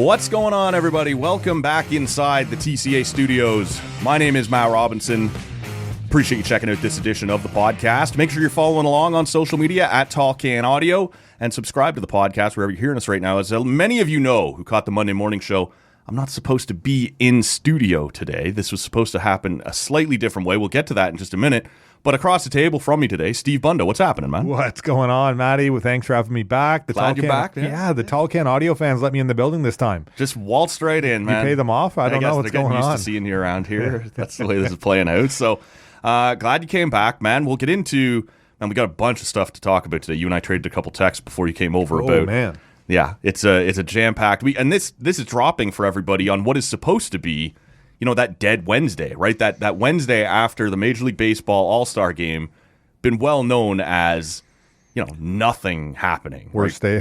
What's going on, everybody? Welcome back inside the TCA studios. My name is Matt Robinson. Appreciate you checking out this edition of the podcast. Make sure you're following along on social media at Tall Can Audio and subscribe to the podcast wherever you're hearing us right now. As many of you know who caught the Monday morning show, I'm not supposed to be in studio today. This was supposed to happen a slightly different way. We'll get to that in just a minute. But across the table from me today, Steve Bundo. What's happening, man? What's going on, Matty? Well, thanks for having me back. Glad you're back. Yeah, the Tall Can Audio fans let me in the building this time. Just waltzed right in, man. You pay them off? I don't know what's going on. They're getting used to seeing you around here. Yeah. That's the way this is playing out. So glad you came back, man. We'll get into, and we got a bunch of stuff to talk about today. You and I traded a couple texts before you came over about. Oh, man. Yeah, it's a jam-packed week. And this is dropping for everybody on what is supposed to be, that dead Wednesday, right? That Wednesday after the Major League Baseball All-Star Game. Been well known as, nothing happening. Worst day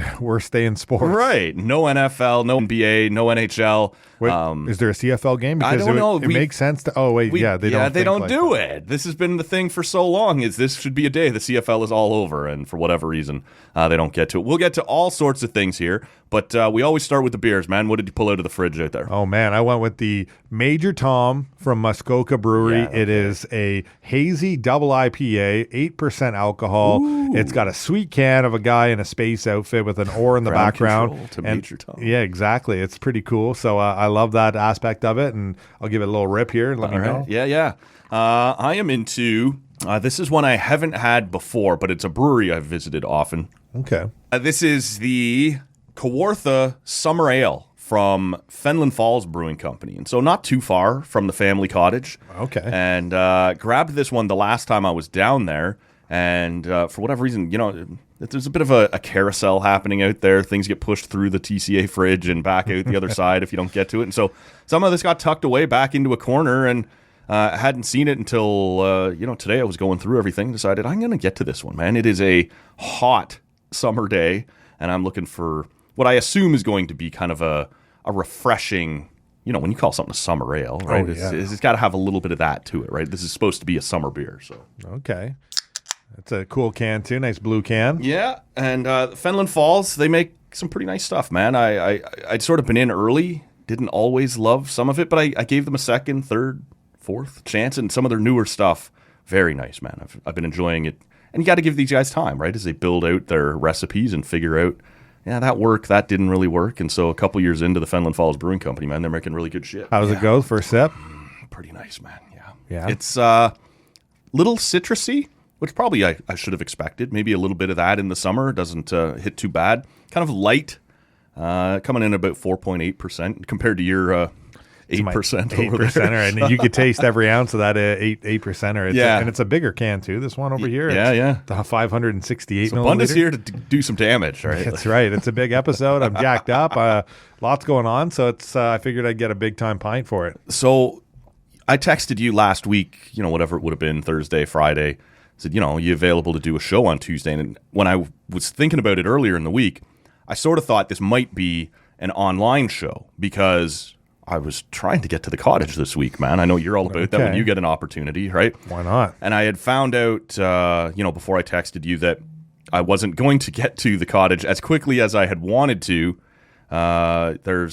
in sports. Right. No NFL, no NBA, no NHL. Wait, is there a CFL game? Because I don't know. It makes sense to. Oh wait, they don't do it. This has been the thing for so long. Is this should be a day the CFL is all over, and for whatever reason, they don't get to it. We'll get to all sorts of things here, but we always start with the beers, man. What did you pull out of the fridge out there? Oh man, I went with the Major Tom from Muskoka Brewery. Yeah, okay. It is a hazy double IPA, 8% alcohol. Ooh. It's got a sweet can of a guy in a space outfit with an oar in the background. To Major Tom. Yeah, exactly. It's pretty cool. So I love that aspect of it, and I'll give it a little rip here and let me know. Yeah. I am into, this is one I haven't had before, but it's a brewery I've visited often. Okay. This is the Kawartha Summer Ale from Fenelon Falls Brewing Company. And so not too far from the family cottage. Okay. And grabbed this one the last time I was down there. And for whatever reason, there's a bit of a carousel happening out there. Things get pushed through the TCA fridge and back out the other side if you don't get to it. And so some of this got tucked away back into a corner, and I hadn't seen it until, today I was going through everything, decided I'm going to get to this one, man. It is a hot summer day, and I'm looking for what I assume is going to be kind of a refreshing, when you call something a summer ale, right? Oh, yeah. It's got to have a little bit of that to it, right? This is supposed to be a summer beer, so. Okay. It's a cool can, too. Nice blue can. Yeah, and Fenelon Falls, they make some pretty nice stuff, man. I'd sort of been in early, didn't always love some of it, but I gave them a second, third, fourth chance, and some of their newer stuff, very nice, man. I've been enjoying it. And you got to give these guys time, right, as they build out their recipes and figure out, that didn't really work. And so a couple years into the Fenelon Falls Brewing Company, man, they're making really good shit. How does it go for a sip? Pretty nice, man, Yeah. It's little citrusy, which probably I should have expected. Maybe a little bit of that in the summer. Doesn't hit too bad. Kind of light, coming in about 4.8% compared to your 8% over 8%, there. And you could taste every ounce of that 8%. Yeah. And it's a bigger can, too. This one over here. Yeah. The 568 so milliliter. Bunda's here to do some damage, right? That's right. It's a big episode. I'm jacked up. Lots going on. So it's I figured I'd get a big-time pint for it. So I texted you last week, whatever it would have been, Thursday, Friday. Said, you available to do a show on Tuesday? And when I was thinking about it earlier in the week, I sort of thought this might be an online show because I was trying to get to the cottage this week, man. I know you're all about that when you get an opportunity, right? Why not? And I had found out, before I texted you that I wasn't going to get to the cottage as quickly as I had wanted to. They're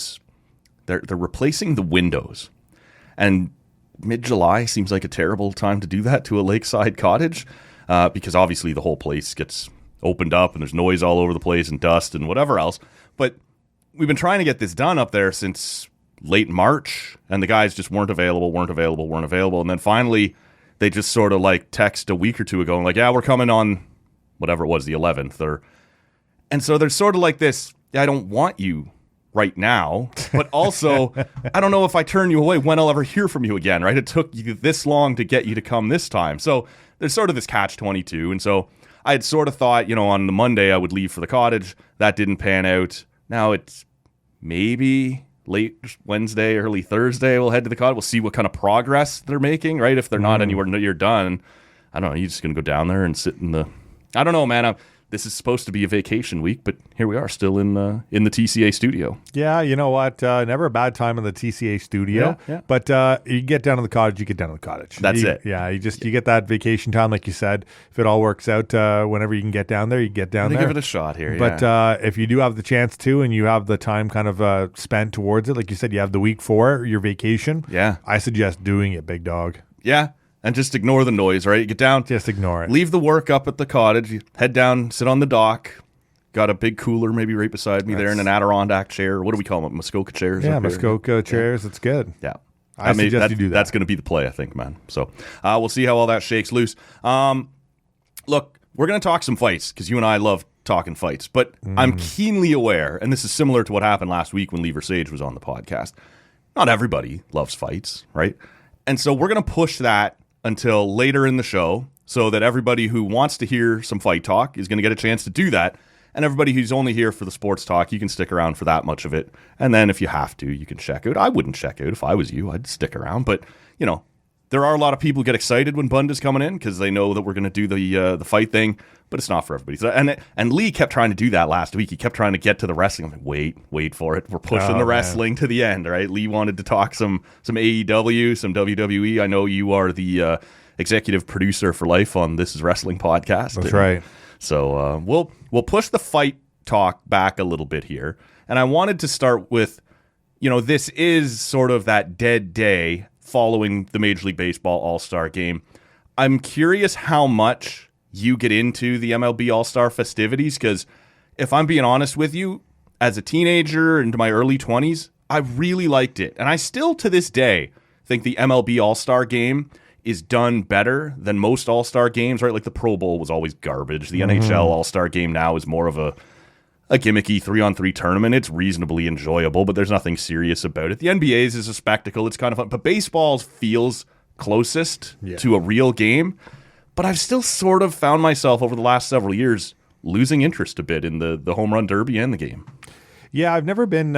replacing the windows. And mid-July seems like a terrible time to do that to a lakeside cottage because obviously the whole place gets opened up and there's noise all over the place and dust and whatever else. But we've been trying to get this done up there since late March, and the guys just weren't available. And then finally they just sort of text a week or two ago and we're coming on whatever it was, the 11th. And so there's sort of this, I don't want you right now, but also I don't know if I turn you away when I'll ever hear from you again, right? It took you this long to get you to come this time. So there's sort of this catch-22. And so I had sort of thought, on the Monday I would leave for the cottage. That didn't pan out. Now it's maybe late Wednesday, early Thursday, we'll head to the cottage. We'll see what kind of progress they're making, right? If they're not anywhere near done, I don't know, you're just going to go down there and sit in the... I don't know, man. this is supposed to be a vacation week, but here we are still in the TCA studio. Yeah, you know what? Never a bad time in the TCA studio. Yeah. But you get down to the cottage, you get down to the cottage. That's it. Yeah, you get that vacation time, like you said. If it all works out, whenever you can get down there, you get down there. Give it a shot here. But if you do have the chance to, and you have the time kind of spent towards it, like you said, you have the week for your vacation. Yeah. I suggest doing it, big dog. Yeah. And just ignore the noise, right? You get down. Just ignore it. Leave the work up at the cottage. You head down, sit on the dock. Got a big cooler maybe right beside me there in an Adirondack chair. What do we call them? Muskoka chairs? Yeah, Muskoka chairs. It's good. Yeah. I suggest you do that. That's going to be the play, I think, man. So we'll see how all that shakes loose. Look, we're going to talk some fights because you and I love talking fights. But I'm keenly aware, and this is similar to what happened last week when Lever Sage was on the podcast, not everybody loves fights, right? And so we're going to push that until later in the show so that everybody who wants to hear some fight talk is going to get a chance to do that. And everybody who's only here for the sports talk, you can stick around for that much of it. And then if you have to, you can check out. I wouldn't check out if I was you. I'd stick around. But, you know, there are a lot of people who get excited when Bunda's coming in because they know that we're going to do the fight thing. But it's not for everybody. So, and Lee kept trying to do that last week. He kept trying to get to the wrestling. I'm like, wait for it. We're pushing the wrestling to the end, right? Lee wanted to talk some AEW, some WWE. I know you are the executive producer for life on This Is Wrestling podcast. That's right. So we'll push the fight talk back a little bit here. And I wanted to start with, you know, this is sort of that dead day following the Major League Baseball All-Star Game. I'm curious how much you get into the MLB All-Star festivities, because if I'm being honest with you, as a teenager into my early 20s, I really liked it. And I still, to this day, think the MLB All-Star Game is done better than most All-Star games, right? Like the Pro Bowl was always garbage. The NHL All-Star Game now is more of a gimmicky 3-on-3 tournament. It's reasonably enjoyable, but there's nothing serious about it. The NBA's is a spectacle. It's kind of fun. But baseball feels closest to a real game. But I've still sort of found myself over the last several years losing interest a bit in the home run derby and the game. Yeah, I've never been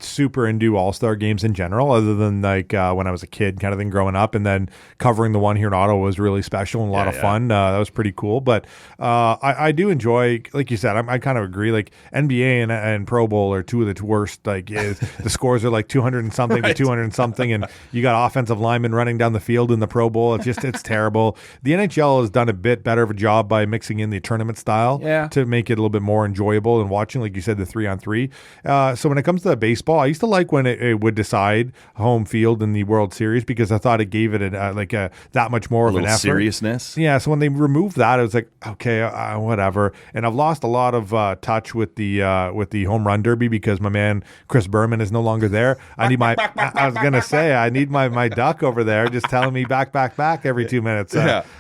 super into all-star games in general, other than like when I was a kid kind of thing growing up, and then covering the one here in Ottawa was really special and a lot of fun. That was pretty cool. But I do enjoy, like you said, I kind of agree. Like NBA and Pro Bowl are two of the worst. Like the scores are like 200 and something to 200 and something, and you got offensive linemen running down the field in the Pro Bowl. It's terrible. The NHL has done a bit better of a job by mixing in the tournament style to make it a little bit more enjoyable and watching, like you said, the 3-on-3. So when it comes to baseball, I used to like when it would decide home field in the World Series because I thought it gave it that much more of an effort. Seriousness. Yeah, so when they removed that, it was like, okay, whatever. And I've lost a lot of touch with the home run derby because my man Chris Berman is no longer there. I need I was gonna say I need my duck over there just telling me back every 2 minutes.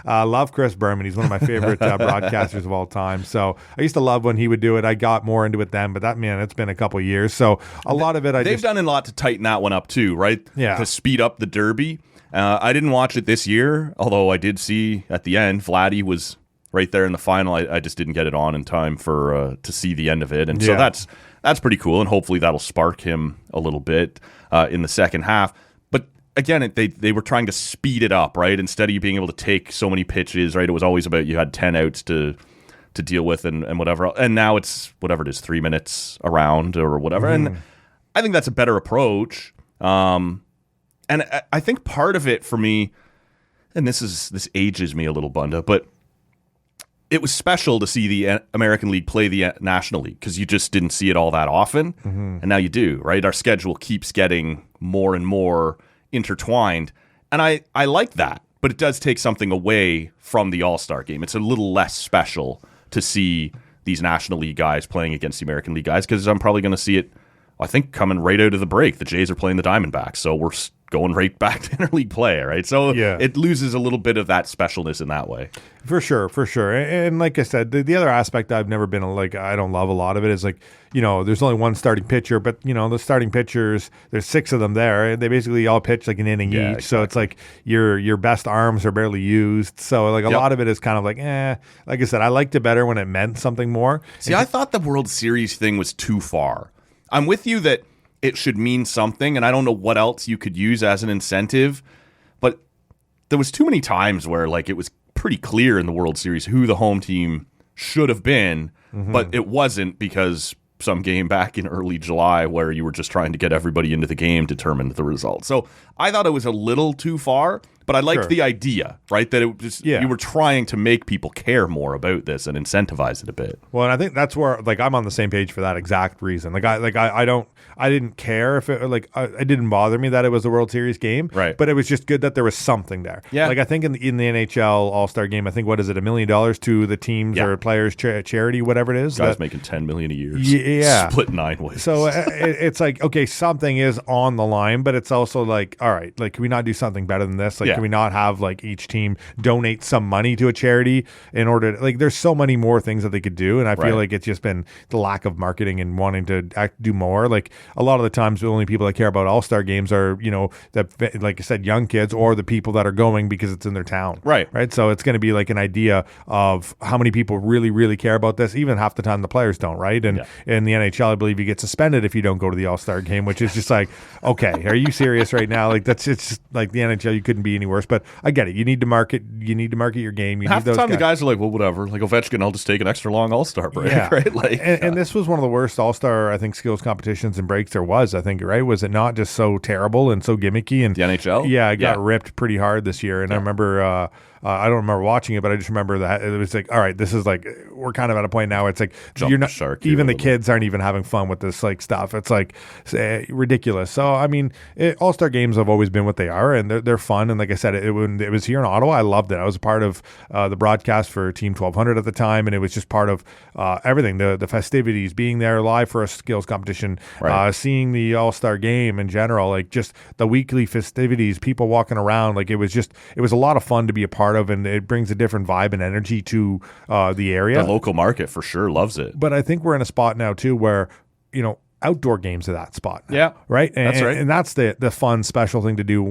Love Chris Berman. He's one of my favorite broadcasters of all time. So I used to love when he would do it. I got more into it then, but it's been a couple of years. So a lot of it, they've done a lot to tighten that one up too, right? Yeah. To speed up the Derby. I didn't watch it this year, although I did see at the end, Vladdy was right there in the final. I just didn't get it on in time for to see the end of it, and so that's pretty cool, and hopefully that'll spark him a little bit in the second half. But again, they were trying to speed it up, right? Instead of you being able to take so many pitches, right? It was always about you had 10 outs to deal with and whatever. And now it's whatever it is, 3 minutes around or whatever. And I think that's a better approach. And I think part of it for me, and this ages me a little, Bunda, but it was special to see the American League play the National League because you just didn't see it all that often. And now you do, right? Our schedule keeps getting more and more intertwined. And I like that, but it does take something away from the All-Star game. It's a little less special to see these National League guys playing against the American League guys because I'm probably going to see it, I think, coming right out of the break. The Jays are playing the Diamondbacks, so we're going right back to interleague play, right? So it loses a little bit of that specialness in that way. For sure. And like I said, the other aspect I've never been like, I don't love a lot of it is like, there's only one starting pitcher, but the starting pitchers, there's 6 of them there, and they basically all pitch like an inning each. Exactly. So it's like your best arms are barely used. So like a lot of it is kind of like, like I said, I liked it better when it meant something more. See, I thought the World Series thing was too far. I'm with you that it should mean something, and I don't know what else you could use as an incentive, but there was too many times where like it was pretty clear in the World Series who the home team should have been, but it wasn't because some game back in early July where you were just trying to get everybody into the game determined the result. So I thought it was a little too far, but I liked the idea, right? That it was you were trying to make people care more about this and incentivize it a bit. Well, and I think that's where I'm on the same page for that exact reason. I didn't care if it it didn't bother me that it was a World Series game, right? But it was just good that there was something there. Yeah. I think in the NHL All-Star game, I think what is it, $1 million to the teams or players charity, whatever it is. Guys making $10 million a year. Yeah, split 9 ways. So it's okay, something is on the line, but it's also all right, can we not do something better than this? Can we not have each team donate some money to a charity in order to, there's so many more things that they could do, and I feel like it's just been the lack of marketing and wanting to do more. A lot of the times the only people that care about All-Star games are that, like I said, young kids or the people that are going because it's in their town, right? So it's going to be an idea of how many people really, really care about this. Even half the time the players don't, right? And in the NHL, I believe you get suspended if you don't go to the All-Star game, which is just okay, are you serious right now? It's just the NHL, you couldn't be any worse. But I get it. You need to market your game. Half the time the guys are well, whatever. Ovechkin, I'll just take an extra long All-Star break, right? And this was one of the worst All-Star, I think, skills competitions and breaks there was, I think, right? Was it not just so terrible and so gimmicky? And the NHL? Yeah, it got ripped pretty hard this year. And I remember I don't remember watching it, but I just remember that it was all right, this is we're kind of at a point now. It's you're not even the kids aren't even having fun with this stuff. It's ridiculous. So I mean, All-Star games have always been what they are, and they're fun. And like I said, when it was here in Ottawa, I loved it. I was a part of the broadcast for Team 1200 at the time, and it was just part of everything. The festivities, being there live for a skills competition, seeing the All-Star game in general, just the weekly festivities, people walking around. It was a lot of fun to be a part of, and it brings a different vibe and energy to the area. The local market for sure loves it. But I think we're in a spot now too where outdoor games are that spot now, yeah, right. That's right, and that's the fun special thing to do.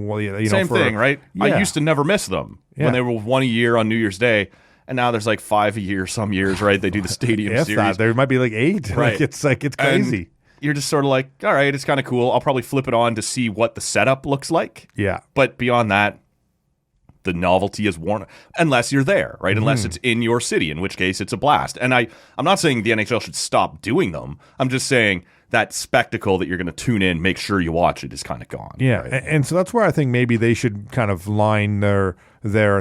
Same thing, right? Yeah. I used to never miss them when they were one a year on New Year's Day. And now there's 5 a year some years, right? They do the stadium series. That, there might be 8. Right. It's crazy. And you're just sort of all right, it's kind of cool. I'll probably flip it on to see what the setup looks like. Yeah. But beyond that, the novelty is worn unless you're there, right? Unless it's in your city, in which case it's a blast. And I'm not saying the NHL should stop doing them. I'm just saying that spectacle that you're going to tune in, make sure you watch it, is kind of gone. Yeah, right? and so that's where I think maybe they should kind of line their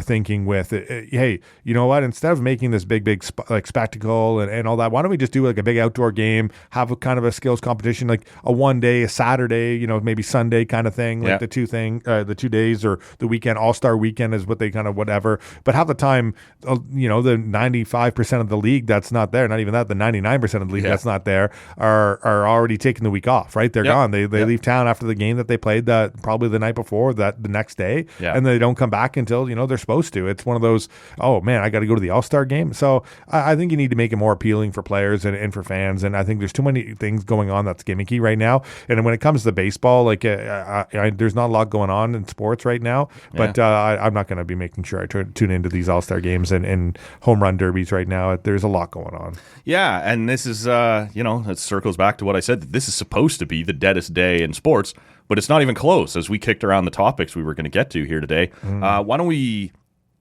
thinking with, hey, you know what? Instead of making this big spectacle and all that, why don't we just do a big outdoor game, have a kind of a skills competition, a one day, a Saturday, maybe Sunday kind of thing, the 2 days, or the weekend, All-Star weekend is what they kind of whatever. But half the time, the 95% of the league that's not there, not even that, the 99% of the league that's not there are already taking the week off, right? They're gone. They leave town after the game that they played probably the night before, the next day, and they don't come back until they're supposed to. It's one of those, oh man, I got to go to the All-Star game. So I think you need to make it more appealing for players and for fans. And I think there's too many things going on that's gimmicky right now. And when it comes to baseball, there's not a lot going on in sports right now. But I'm not going to be making sure I tune into these All-Star games and home run derbies right now. There's a lot going on. Yeah, and this is, it circles back to what I said. This is supposed to be the deadest day in sports, but it's not even close as we kicked around the topics we were going to get to here today. Why don't we,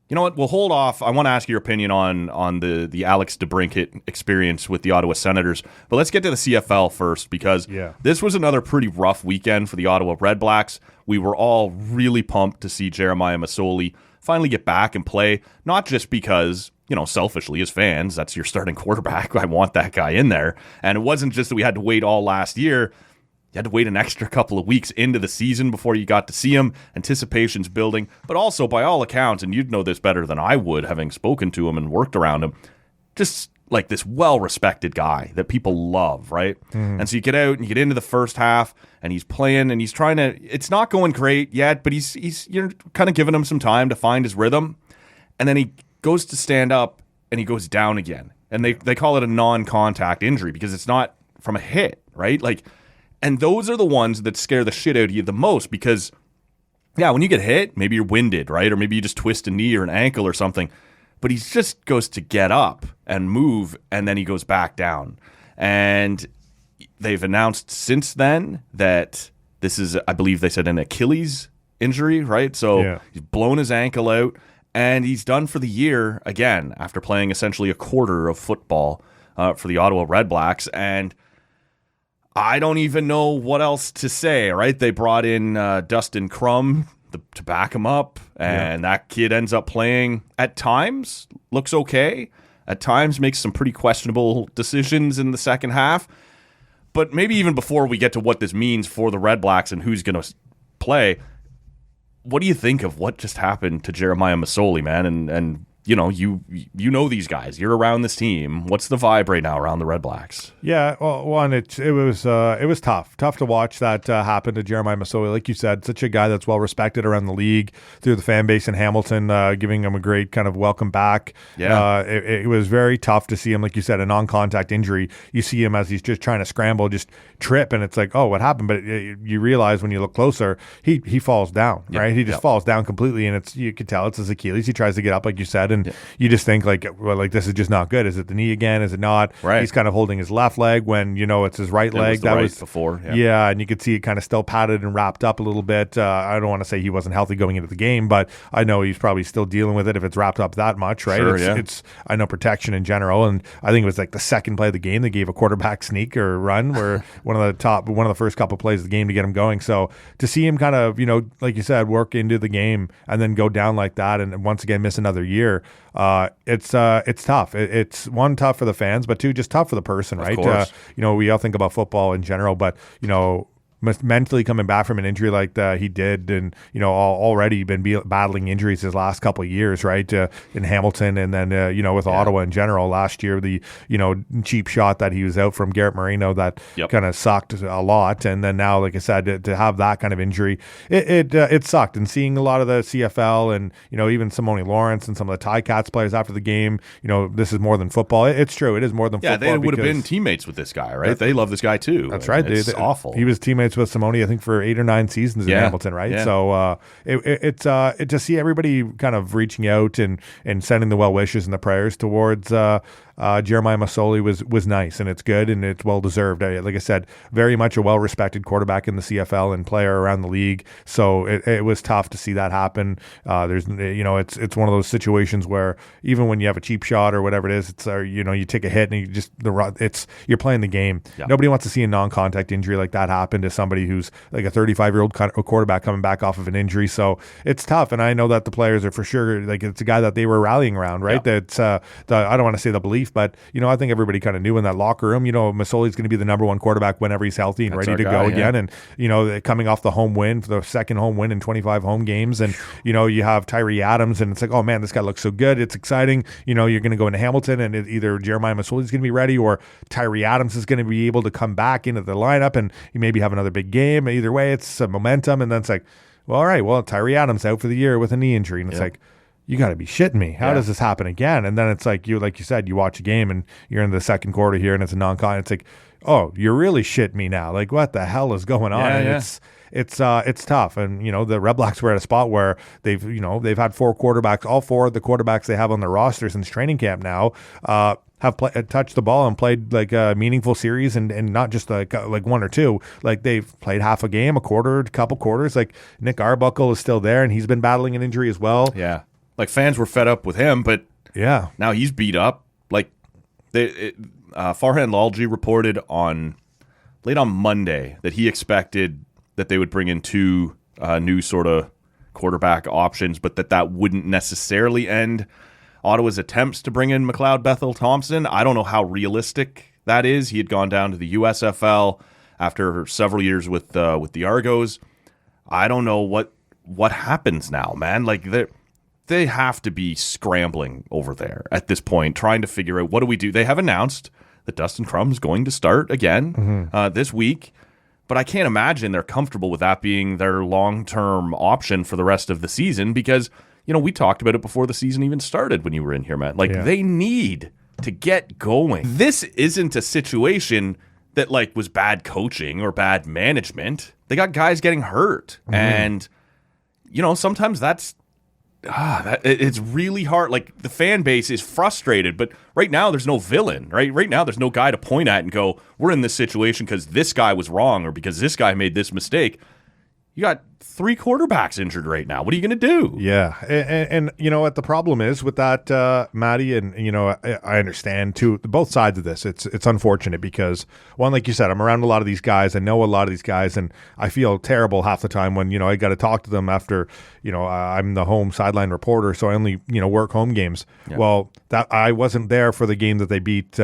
we'll hold off. I want to ask your opinion on the Alex DeBrincat experience with the Ottawa Senators, but let's get to the CFL first, because this was another pretty rough weekend for the Ottawa REDBLACKS. We were all really pumped to see Jeremiah Masoli finally get back and play, not just because, selfishly as fans, that's your starting quarterback. I want that guy in there. And it wasn't just that we had to wait all last year. You had to wait an extra couple of weeks into the season before you got to see him. Anticipation's building. But also, by all accounts, and you'd know this better than I would, having spoken to him and worked around him, just this well-respected guy that people love, right? And so you get out and you get into the first half, and he's playing, and he's trying to, it's not going great yet, but you're kind of giving him some time to find his rhythm. And then he goes to stand up, and he goes down again. And they call it a non-contact injury because it's not from a hit, right? And those are the ones that scare the shit out of you the most, because, when you get hit, maybe you're winded, right? Or maybe you just twist a knee or an ankle or something. But he just goes to get up and move, and then he goes back down. And they've announced since then that this is, I believe they said, an Achilles injury, right? So he's blown his ankle out, And he's done for the year again after playing essentially a quarter of football for the Ottawa REDBLACKS. And I don't even know what else to say, right? They brought in Dustin Crum to back him up, and that kid ends up playing at times, looks okay. At times makes some pretty questionable decisions in the second half. But maybe even before we get to what this means for the REDBLACKS and who's going to play, what do you think of what just happened to Jeremiah Masoli, man? And you know these guys. You're around this team. What's the vibe right now around the REDBLACKS? Yeah, well, one, it was tough to watch that happen to Jeremiah Masoli. Like you said, such a guy that's well respected around the league through the fan base in Hamilton, giving him a great kind of welcome back. Yeah, it was very tough to see him, like you said, a non-contact injury. You see him as he's just trying to scramble, just trip, and it's like, oh, what happened? But you realize when you look closer, he falls down, right? He just falls down completely, and you could tell it's his Achilles. He tries to get up, like you said. And you just think this is just not good. Is it the knee again? Is it not? Right. He's kind of holding his left leg when it's his right leg. That was before. Yeah, and you could see it kind of still padded and wrapped up a little bit. I don't want to say he wasn't healthy going into the game, but I know he's probably still dealing with it if it's wrapped up that much, right? Sure, it's I know protection in general, and I think it was like the second play of the game they gave a quarterback sneak or run where one of the first couple plays of the game to get him going. So to see him kind of like you said, work into the game and then go down like that and once again miss another year. It's tough. It's one, tough for the fans, but two, just tough for the person, right? Of course. We all think about football in general, but mentally coming back from an injury like that he did, and already been battling injuries his last couple of years, right? In Hamilton, and then with Ottawa in general last year, the cheap shot that he was out from Garrett Moreno that kind of sucked a lot, and then now, like I said, to have that kind of injury, it sucked. And seeing a lot of the CFL and even Simone Lawrence and some of the Ticats players after the game, this is more than football. It's true, it is more than football. Yeah, they would have been teammates with this guy, right? They love this guy too. That's right. It's awful. He was teammates with Simone, I think, for 8 or 9 seasons in Hamilton, right? Yeah. So it's to see everybody kind of reaching out and sending the well wishes and the prayers towards Jeremiah Masoli was nice, and it's good, and it's well deserved. Like I said, very much a well respected quarterback in the CFL and player around the league. So it was tough to see that happen. There's it's one of those situations where even when you have a cheap shot or whatever it is, it's you take a hit and you're playing the game. Yeah. Nobody wants to see a non-contact injury like that happen to somebody who's like a 35-year-old quarterback coming back off of an injury. So it's tough, and I know that the players are for sure like it's a guy that they were rallying around, right? Yeah. That's I don't want to say the belief, but I think everybody kind of knew in that locker room, Masoli's going to be the number one quarterback whenever he's healthy and ready to go again. And coming off the home win, for the second home win in 25 home games, and you have Tyree Adams, and it's like, oh man, this guy looks so good. It's exciting. You're going to go into Hamilton, and either Jeremiah Masoli's going to be ready, or Tyree Adams is going to be able to come back into the lineup, and you maybe have another big game. Either way, it's some momentum, and then it's like, well, all right, well, Tyree Adams out for the year with a knee injury, and it's like, you got to be shitting me. How does this happen again? And then it's like you said, you watch a game and you're in the second quarter here and it's a non-con. It's like, oh, you're really shitting me now. Like, what the hell is going on? And it's tough. And the REDBLACKS were at a spot where they've had 4 quarterbacks. All 4 of the quarterbacks they have on their roster since training camp now have touched the ball and played like a meaningful series, and not just like 1 or 2. Like they've played half a game, a quarter, a couple quarters. Like Nick Arbuckle is still there, and he's been battling an injury as well. Yeah. Like fans were fed up with him, but now he's beat up. Like Farhan Lalji reported late on Monday that he expected that they would bring in 2 new sort of quarterback options, but that wouldn't necessarily end Ottawa's attempts to bring in McLeod Bethel Thompson. I don't know how realistic that is. He had gone down to the USFL after several years with the Argos. I don't know what happens now, man. Like they have to be scrambling over there at this point, trying to figure out, what do we do? They have announced that Dustin Crum is going to start again this week, but I can't imagine they're comfortable with that being their long-term option for the rest of the season, because, we talked about it before the season even started when you were in here, Matt. They need to get going. This isn't a situation that was bad coaching or bad management. They got guys getting hurt, and sometimes that's it's really hard. Like, the fan base is frustrated, but right now there's no villain, right? Right now there's no guy to point at and go, we're in this situation because this guy was wrong or because this guy made this mistake. You got 3 quarterbacks injured right now. What are you going to do? Yeah. And you know what the problem is with that, Matty, and, you know, I understand, too, both sides of this. It's unfortunate because, one, like you said, I'm around a lot of these guys. I know a lot of these guys, and I feel terrible half the time when, you know, I got to talk to them after, you know, I'm the home sideline reporter, so I only, you know, work home games. Yeah. Well, that I wasn't there for the game that they beat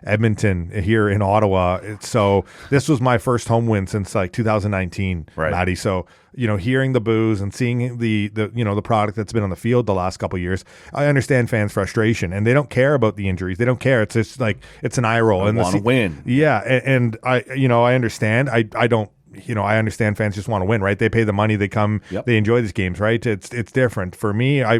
Edmonton here in Ottawa. So this was my first home win since like 2019, right. Matty. So, you know, hearing the boos and seeing the you know, the product that's been on the field the last couple of years, I understand fans' frustration, and they don't care about the injuries. They don't care. It's just like it's an eye roll. They want to win. Yeah, and I, you know, I understand. I don't. You know, I understand fans just want to win, right? They pay the money, they come, they enjoy these games, right? It's different. For me, I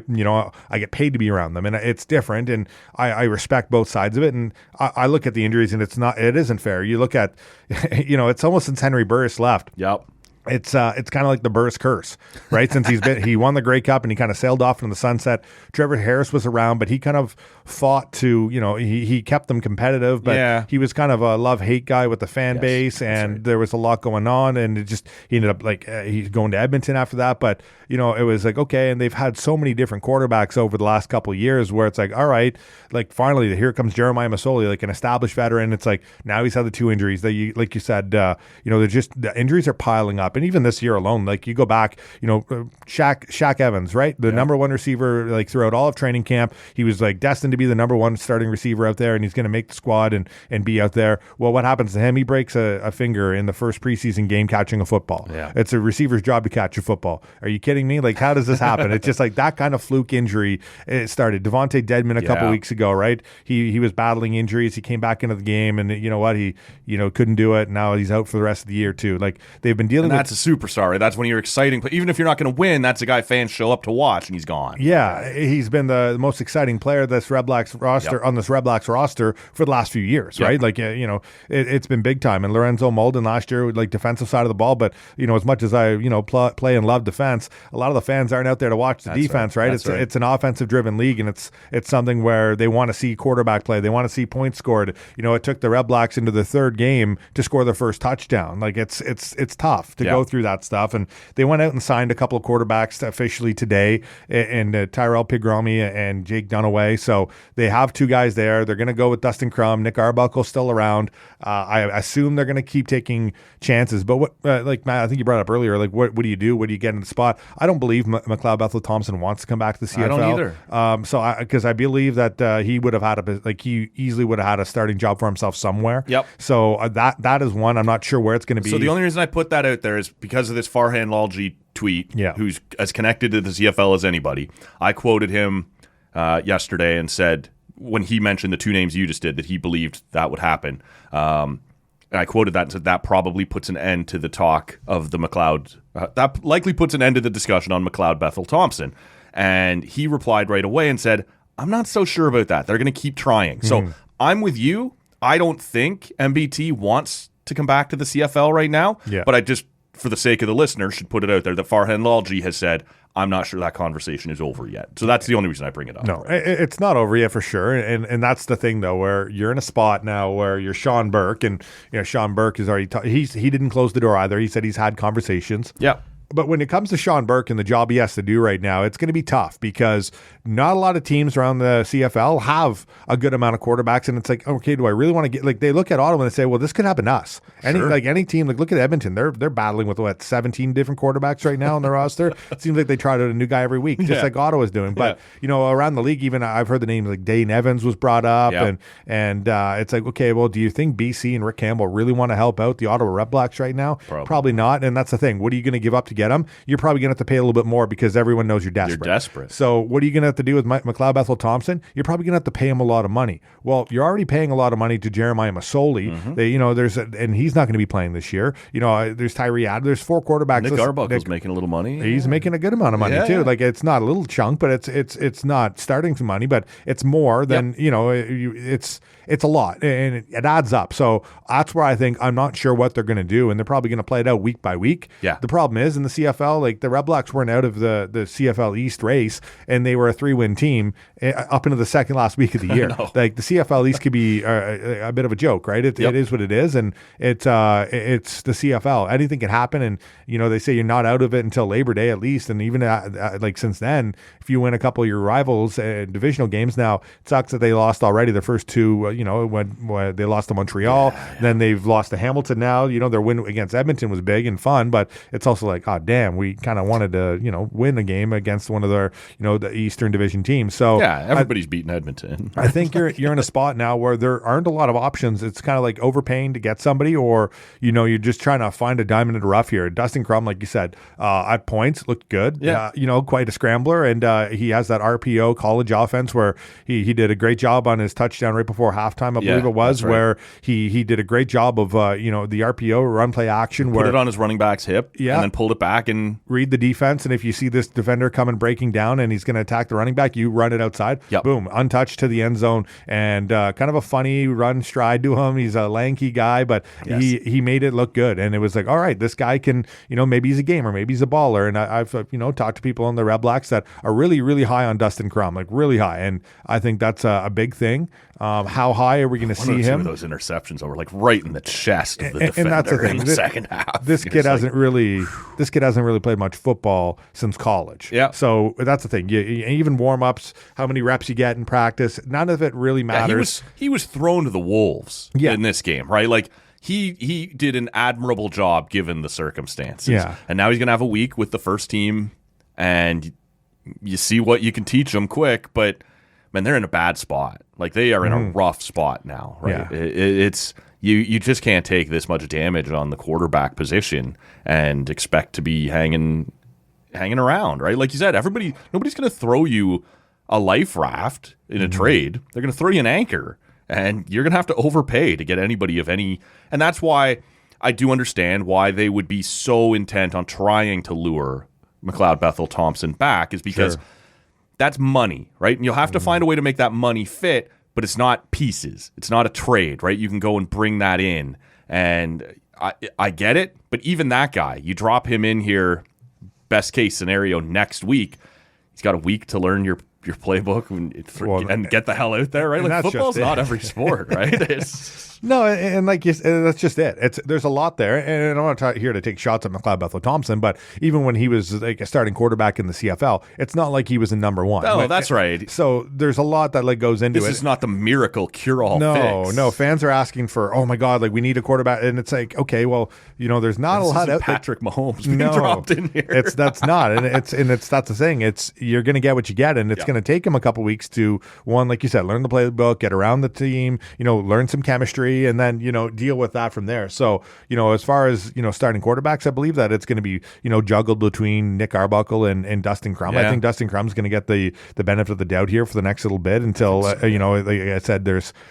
get paid to be around them, and it's different, and I respect both sides of it, and I look at the injuries, and it isn't fair. You look at, you know, it's almost since Henry Burris left. Yep. It's kind of like the Burris curse, right? Since he won the Grey Cup and he kind of sailed off into the sunset. Trevor Harris was around, but he kind of fought to, you know, he kept them competitive, but he was kind of a love-hate guy with the fan base, and there was a lot going on, and he ended up like he's going to Edmonton after that. But, you know, it was like, okay, and they've had so many different quarterbacks over the last couple of years where it's like, all right, like finally here comes Jeremiah Masoli, like an established veteran. It's like now he's had the 2 injuries that you, like you said, you know, the injuries are piling up. And even this year alone, like you go back, you know, Shaq Evans, right? The number 1 receiver, like throughout all of training camp, he was like destined to be the number 1 starting receiver out there, and he's going to make the squad and be out there. Well, what happens to him? He breaks a finger in the first preseason game catching a football. Yeah. It's a receiver's job to catch a football. Are you kidding me? Like, how does this happen? It's just like that kind of fluke injury. It started. Devontae Dedmon a couple weeks ago, right? He was battling injuries. He came back into the game, and you know what? He, you know, couldn't do it. Now he's out for the rest of the year too. Like they've been dealing with. That's a superstar. Right? That's when you're exciting. But even if you're not going to win, that's a guy fans show up to watch, and he's gone. Yeah, he's been the most exciting player this Red Blacks roster on this Red Blacks roster for the last few years, right? Like you know, it's been big time. And Lorenzo Molden last year, like defensive side of the ball, but you know, as much as I play and love defense, a lot of the fans aren't out there to watch the defense, right? It's an offensive driven league, and it's something where they want to see quarterback play, they want to see points scored. You know, it took the Red Blacks into the 3rd game to score their first touchdown. Like it's tough to go through that stuff. And they went out and signed a couple of quarterbacks officially today, and Tyrell Pigrami and Jake Dunaway. So they have 2 guys there. They're going to go with Dustin Crum. Nick Arbuckle's still around. I assume they're going to keep taking chances. But what, like Matt, I think you brought up earlier, like what do you do? What do you get in the spot? I don't believe McLeod Bethel Thompson wants to come back to the CFL. I don't either. So because I believe that he would have had he easily would have had a starting job for himself somewhere. Yep. So that is one. I'm not sure where it's going to be. So the only reason I put that out there is because of this Farhan Lalji tweet, who's as connected to the CFL as anybody. I quoted him yesterday and said, when he mentioned the 2 names you just did, that he believed that would happen. And I quoted that and said that probably puts an end to the talk of the McLeod. That likely puts an end to the discussion on McLeod Bethel Thompson. And he replied right away and said, I'm not so sure about that. They're going to keep trying. So I'm with you. I don't think MBT wants to come back to the CFL right now. Yeah. But I just, for the sake of the listener, should put it out there that Farhan Lalji has said, I'm not sure that conversation is over yet. So that's the only reason I bring it up. No, it's not over yet for sure. And that's the thing, though, where you're in a spot now where you're Sean Burke, and you know, Sean Burke is already he didn't close the door either. He said he's had conversations. Yeah. But when it comes to Sean Burke and the job he has to do right now, it's going to be tough because not a lot of teams around the CFL have a good amount of quarterbacks. And it's like, okay, do I really want to get, like, they look at Ottawa and they say, well, this could happen to us. Any team, like, look at Edmonton. They're battling with, 17 different quarterbacks right now on their roster. It seems like they try out a new guy every week, just like Ottawa's doing. But, you know, around the league, even I've heard the names like Dane Evans was brought up. And it's like, okay, well, do you think BC and Rick Campbell really want to help out the Ottawa REDBLACKS right now? Probably not. And that's the thing. What are you going to give up to get them? You're probably going to have to pay a little bit more because everyone knows you're desperate. So what are you going to have to do with McLeod Bethel Thompson? You're probably going to have to pay him a lot of money. Well, you're already paying a lot of money to Jeremiah Masoli. They, you know, and he's not going to be playing this year. You know, there's Tyree Adler. There's 4 quarterbacks. Nick Arbuckle's making a little money. He's making a good amount of money too. Like it's not a little chunk, but it's not starting some money, but it's more than you know. It's a lot, and it adds up. So that's where I think I'm not sure what they're going to do, and they're probably going to play it out week by week. Yeah. The problem is, and the CFL, like the Red Blacks weren't out of the CFL East race, and they were a 3-win team up into the second last week of the year. Like the CFL East could be a bit of a joke, right? It is what it is, and it's the CFL. Anything can happen, and they say you're not out of it until Labor Day at least, and even like since then, if you win a couple of your rivals divisional games, now it sucks that they lost already the first two. When they lost to Montreal, then they've lost to Hamilton. Now their win against Edmonton was big and fun, but it's also like, oh damn, we kind of wanted to win a game against one of their the Eastern Division teams. So yeah, everybody's beating Edmonton. I think you're in a spot now where there aren't a lot of options. It's kind of like overpaying to get somebody, or you're just trying to find a diamond in the rough here. Dustin Crum, like you said, at points looked good. Yeah, quite a scrambler, and he has that RPO college offense where he did a great job on his touchdown right before halftime, I believe it was, right, where he did a great job of the RPO run play action, put it on his running back's hip, and then pulled it back and read the defense. And if you see this defender coming breaking down and he's going to attack the running back, you run it outside. Boom, untouched to the end zone, and kind of a funny run stride to him. He's a lanky guy, but he made it look good, and it was like, all right, this guy can, maybe he's a gamer, maybe he's a baller. And I've talked to people on the Red Blacks that are really, really high on Dustin Crum, like really high, and I think that's a big thing. How high are we going to see him? Those interceptions over like right in the chest of the defender, and that's the thing. In the second half. This kid hasn't really played much football since college. Yeah. So that's the thing. Even warm ups, how many reps you get in practice, none of it really matters. He was thrown to the wolves in this game, right? Like he did an admirable job given the circumstances. Yeah. And now he's going to have a week with the first team, and you see what you can teach them quick, but man, they're in a bad spot. Like they are in a rough spot now, right? Yeah. It's you just can't take this much damage on the quarterback position and expect to be hanging around, right? Like you said, nobody's going to throw you a life raft in a trade. They're going to throw you an anchor, and you're going to have to overpay to get anybody of any. And that's why I do understand why they would be so intent on trying to lure McLeod Bethel Thompson back, is because that's money, right? And you'll have to find a way to make that money fit, but it's not pieces. It's not a trade, right? You can go and bring that in. And I get it, but even that guy, you drop him in here, best case scenario next week, he's got a week to learn your playbook and get the hell out there, right? Like football's not every sport, right? No, and like that's just it. There's a lot there, and I'm not here to take shots at McLeod Bethel Thompson, but even when he was like a starting quarterback in the CFL, it's not like he was in number one. Oh, that's right. So there's a lot that like goes into it. This is not the miracle cure-all fix. No. Fans are asking for, oh my God, like we need a quarterback, and it's like, okay, well, there's not a lot of Patrick Mahomes being dropped in here. That's not, and that's the thing. It's you're going to get what you get, and it's going to take him a couple weeks to, one, like you said, learn the playbook, get around the team, learn some chemistry, and then deal with that from there. So as far as starting quarterbacks, I believe that it's going to be juggled between Nick Arbuckle and Dustin Crum. Yeah. I think Dustin Crum's going to get the benefit of the doubt here for the next little bit until like I said,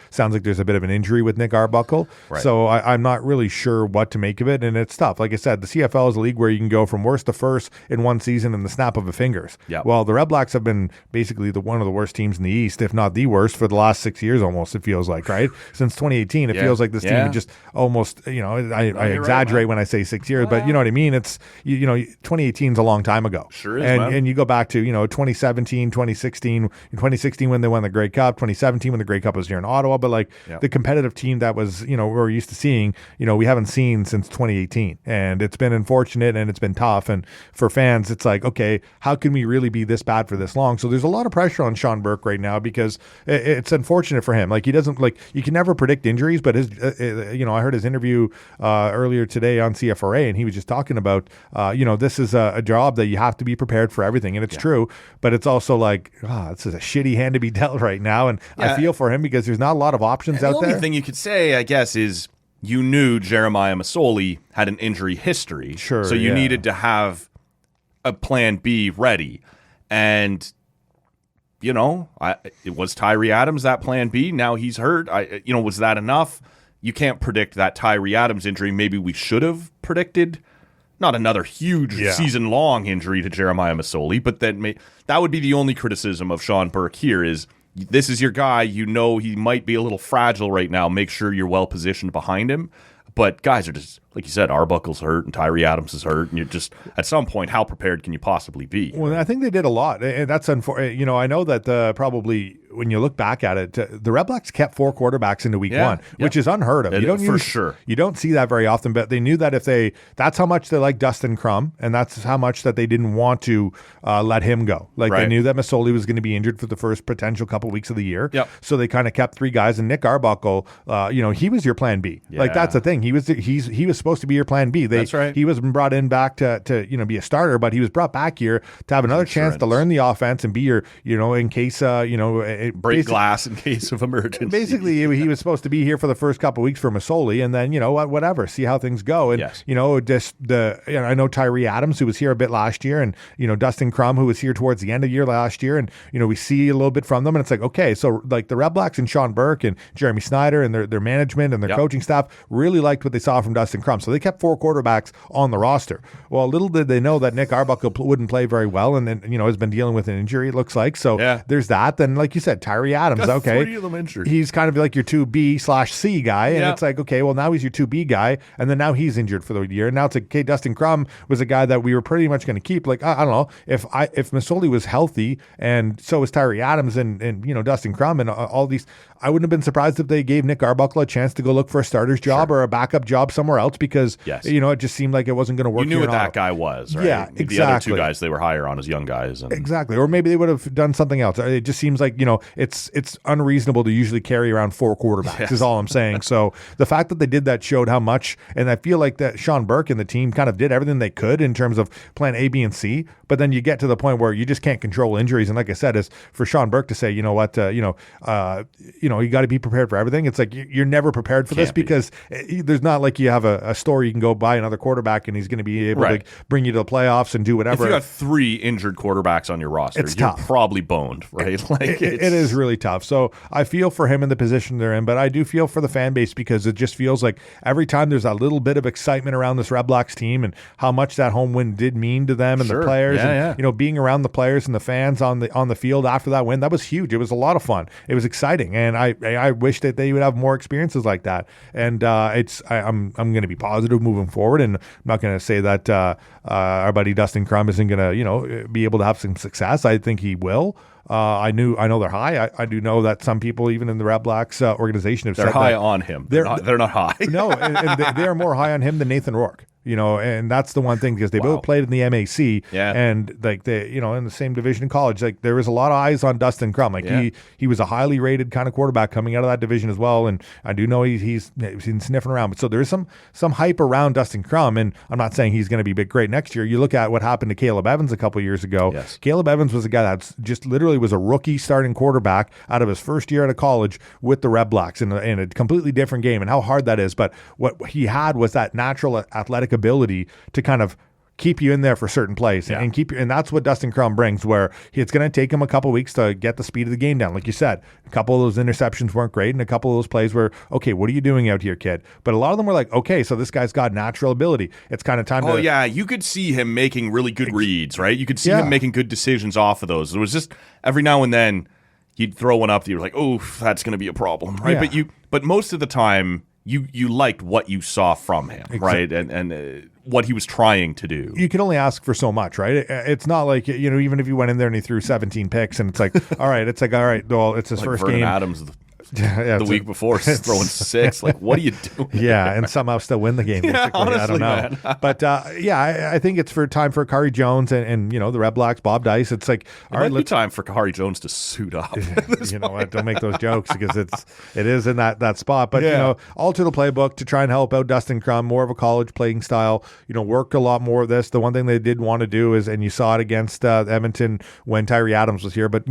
sounds like there's a bit of an injury with Nick Arbuckle. Right. So I'm not really sure what to make of it, and it's tough. Like I said, the CFL is a league where you can go from worst to first in one season in the snap of a fingers. Yep. Well, the Red Blacks have been basically one of the worst teams in the East, if not the worst, for the last 6 years almost, it feels like, right? Since 2018, it feels like this team just almost, I exaggerate when I say 6 years, but you know what I mean? It's, 2018 is a long time ago. Sure is, and you go back to, 2017, 2016 when they won the Grey Cup, 2017 when the Grey Cup was here in Ottawa, but the competitive team that was, we're used to seeing, we haven't seen since 2018. And it's been unfortunate and it's been tough. And for fans, it's like, okay, how can we really be this bad for this long? So there's a lot of pressure on Sean Burke right now because it's unfortunate for him. Like he doesn't, you can never predict injuries, but his, I heard his interview earlier today on CFRA, and he was just talking about, this is a job that you have to be prepared for everything. And it's true, but it's also like, this is a shitty hand to be dealt right now. And I feel for him because there's not a lot of options out there. The only thing you could say, I guess, is you knew Jeremiah Masoli had an injury history. Sure. So you needed to have a plan B ready. And, it was Tyree Adams, that plan B. Now he's hurt. Was that enough? You can't predict that Tyree Adams injury. Maybe we should have predicted not another huge season-long injury to Jeremiah Masoli, but that would be the only criticism of Sean Burke here is this is your guy. He might be a little fragile right now. Make sure you're well-positioned behind him. But guys are just like you said, Arbuckle's hurt and Tyree Adams is hurt, and you're just at some point, how prepared can you possibly be? Well, I think they did a lot, and that's unfortunate. I know that probably when you look back at it, the Red Blacks kept 4 quarterbacks into week 1, which is unheard of. You don't see that very often, but they knew that that's how much they like Dustin Crum, and that's how much that they didn't want to let him go. They knew that Masoli was going to be injured for the first potential couple weeks of the year, so they kind of kept 3 guys. And Nick Arbuckle, he was your plan B. That's the thing. He was supposed to be your plan B. That's right. He wasn't brought in back to be a starter, but he was brought back here to have another chance to learn the offense and be your in case break glass in case of emergency. Basically, he was supposed to be here for the first couple of weeks for Masoli, and then whatever, see how things go. And I know Tyree Adams, who was here a bit last year, and Dustin Crum, who was here towards the end of the year last year, and we see a little bit from them, and it's like, okay, so like the Red Blacks and Sean Burke and Jeremy Snyder and their management and their coaching staff really liked what they saw from Dustin Crum, so they kept 4 quarterbacks on the roster. Well, little did they know that Nick Arbuckle wouldn't play very well, and then has been dealing with an injury, it looks like. So there's that. Then, like you said, Tyree Adams, okay, 3 of them injured. He's kind of like your 2B/C guy, and it's like, okay, well, now he's your 2B guy, and then now he's injured for the year. And now it's like, okay, Dustin Crum was a guy that we were pretty much going to keep. Like, I don't know, if Masoli was healthy, and so was Tyree Adams and Dustin Crum and all these, I wouldn't have been surprised if they gave Nick Arbuckle a chance to go look for a starter's job or a backup job somewhere else, because it just seemed like it wasn't going to work. You knew what that guy was, right? Yeah, exactly. The other 2 guys they were higher on as young guys. Exactly. Or maybe they would have done something else. It just seems like, it's unreasonable to usually carry around 4 quarterbacks is all I'm saying. So the fact that they did that showed how much, and I feel like that Sean Burke and the team kind of did everything they could in terms of plan A, B, and C, but then you get to the point where you just can't control injuries. And like I said, is for Sean Burke to say, you got to be prepared for everything. It's like you're never prepared for this, because there's not like you have a store you can go buy another quarterback and he's going to be able to bring you to the playoffs and do whatever. If you got 3 injured quarterbacks on your roster, you're tough. Probably boned, right? It is really tough. So I feel for him in the position they're in, but I do feel for the fan base, because it just feels like every time there's a little bit of excitement around this Red Blacks team and how much that home win did mean to them and the players, and being around the players and the fans on the field after that win, that was huge. It was a lot of fun. It was exciting, and I wish that they would have more experiences like that. And I'm going to be positive moving forward, and I'm not going to say that our buddy Dustin Crum isn't going to be able to have some success. I think he will. I know they're high. I do know that some people, even in the Red Blacks organization, have they're said high that on him. They're not high. No, and they are more high on him than Nathan Rourke. And that's the one thing, because they both played in the MAC, and like they, in the same division in college. Like there was a lot of eyes on Dustin Crum. Like he was a highly rated kind of quarterback coming out of that division as well. And I do know he's sniffing around. But so there is some hype around Dustin Crum, and I'm not saying he's going to be great next year. You look at what happened to Caleb Evans a couple years ago. Yes. Caleb Evans was a guy that just literally was a rookie starting quarterback out of his first year out of college with the Red Blacks in a completely different game, and how hard that is. But what he had was that natural athletic ability to kind of keep you in there for certain plays and that's what Dustin Crum brings, where it's going to take him a couple weeks to get the speed of the game down. Like you said, a couple of those interceptions weren't great, and a couple of those plays were, okay, what are you doing out here, kid? But a lot of them were like, okay, so this guy's got natural ability. It's kind of time to... Oh, yeah, you could see him making really good reads, right? You could see him making good decisions off of those. It was just every now and then you'd throw one up that you were like, oh, that's going to be a problem, right? Yeah. But most of the time, you liked what you saw from him, right? And what he was trying to do. You can only ask for so much, right? It's not like, even if you went in there and he threw 17 picks and it's like, all right, well, it's his like first Vernon game. Adams, the week before, throwing 6. Like, what are you doing? Yeah, and somehow still win the game. Honestly, I don't know. Man. But I think it's time for Khari Jones and the Red Blacks, Bob Dice. It's like, all right, let's time for Khari Jones to suit up. You know what? Don't make those jokes, because it is in that spot. But alter the playbook to try and help out Dustin Crum, more of a college playing style. Work a lot more of this. The one thing they did want to do is, and you saw it against Edmonton when Tyree Adams was here, but